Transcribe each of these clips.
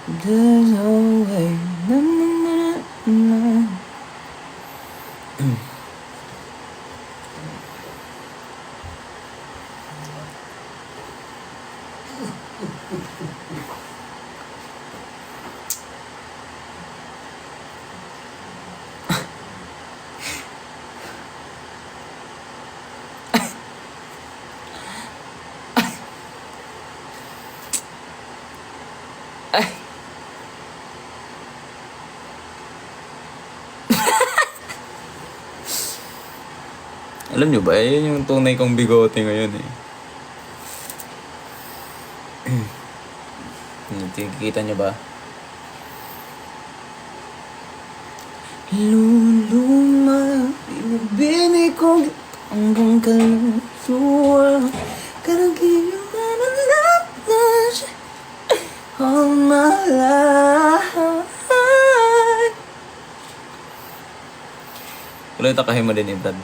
There's no way. Na, na, na, na. Ay. Alam nyo ba, yun yung tunay kong bigote ngayon eh. Kita nyo ba? Luluma, binibini ko hanggang kalusuwa. Karagilyo ka ng lahat all my life. Wala takahin mo din eh, Brad.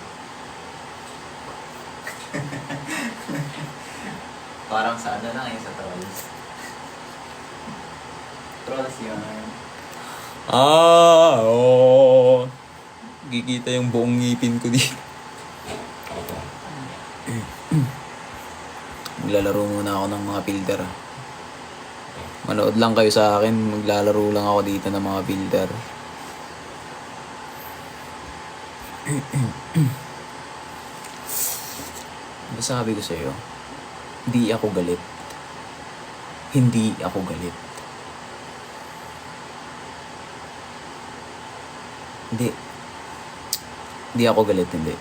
Parang sa ano lang yung sa trolls. Trolls yun. Oo. Kikita yung buong ngipin ko dito. Maglalaro muna ako ng mga filter. Manood lang kayo sa akin. Maglalaro lang ako dito ng mga filter. Sabi ko sa'yo, hindi ako galit. Hindi ako galit. Hindi ako galit, hindi.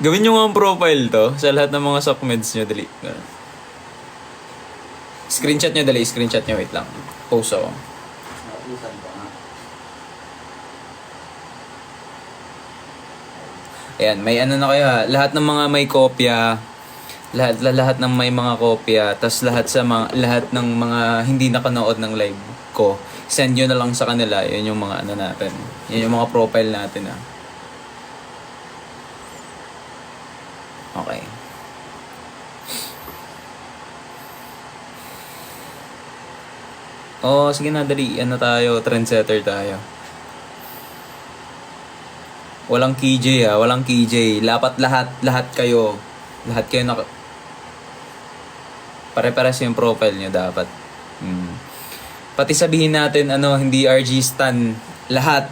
Gawin nyo nga ang profile to sa lahat ng mga supplements nyo, dali. Screenshot nyo, dali. Screenshot nyo, wait lang. Post ako. Nauusan ko nga. Ayan, may ano na kayo ha. Lahat ng mga may kopya, lahat ng may mga kopya, tas lahat ng mga hindi nakanood ng live ko, send nyo na lang sa kanila. Yun yung mga ano natin. Yun yung mga profile natin ha. Okay. Oh, sige na, dali. Ano tayo? Trendsetter tayo. Walang KJ ha. Walang KJ. Lahat kayo. Lahat kayo pare-pares yung profile nyo dapat. Pati sabihin natin, hindi RG Stan. Lahat.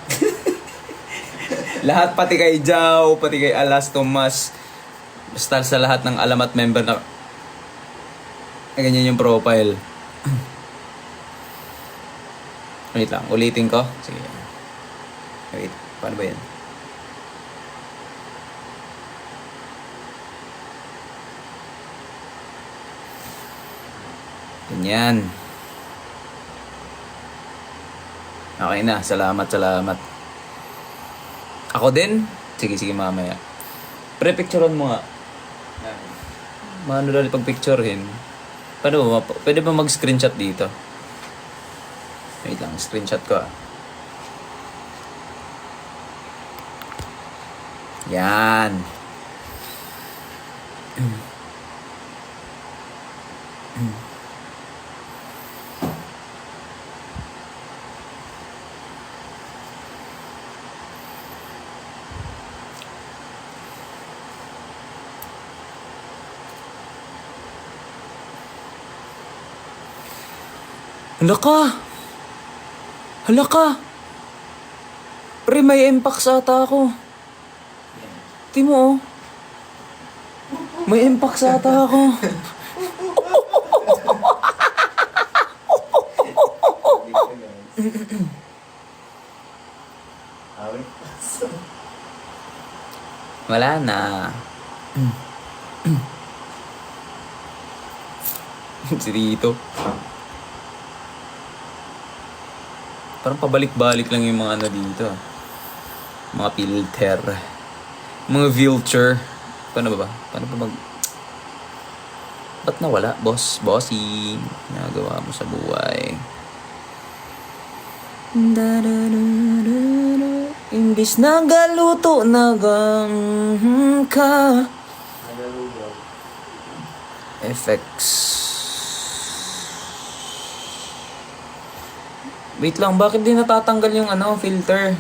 Lahat, pati kay Jao, pati kay Alas Tomas. Basta sa lahat ng alamat member na ganyan yung profile. Wait lang, ulitin ko. Sige. Wait, paano ba yan? Ganyan. Okay na, salamat. Ako din? Sige, mamaya. Pre-picturean mo nga. Maano dali pag-picturehin. Paano ba? Pwede ba mag-screenshot dito? Wait lang, screenshot ko ah. Yan. Hala ka! Pre, may impact sa ata ako. Di mo oh. May impact sa ata ako. Wala na. Si Rito. Parang pabalik-balik lang yung mga ano dito. Mga filter. Mga filter. Paano ba? Paano ba Ba't nawala? Bossing. Nagawa mo sa buhay. Da da da da da. Imbis na galuto nagang ka. Nagalugaw. Effects. Wait lang, bakit di natatanggal yung filter?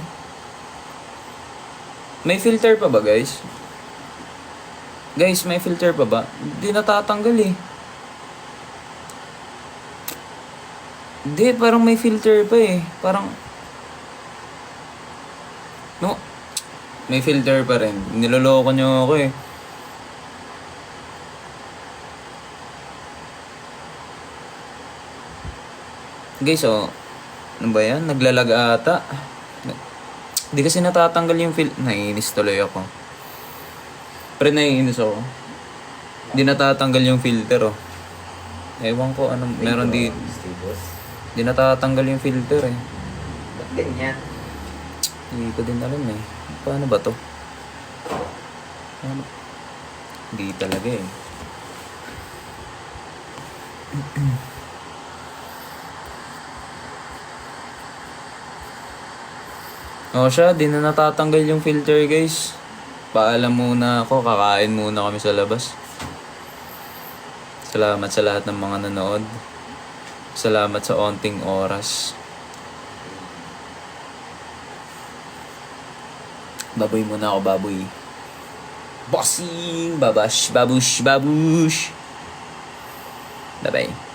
May filter pa ba, guys? Guys, may filter pa ba? Di natatanggal eh. Hindi, parang may filter pa eh. Parang... No. May filter pa rin. Niloloko nyo ako eh. Guys, ano ba yan? Naglalag ata. Di kasi natatanggal yung naiinis tuloy ako. Pero naiinis ako. Di natatanggal yung filter Ewan ko meron di... Boss. Di natatanggal yung filter Ba't ganyan? Hindi ko din alam eh. Paano ba to? Paano? Hindi talaga eh. Siya, di na natatanggal yung filter guys. Paalam muna ako, kakain muna kami sa labas. Salamat sa lahat ng mga nanood. Salamat sa onting oras. Baboy muna ako, baboy. Bossing! Babash! Babush! Babush! Bye-bye.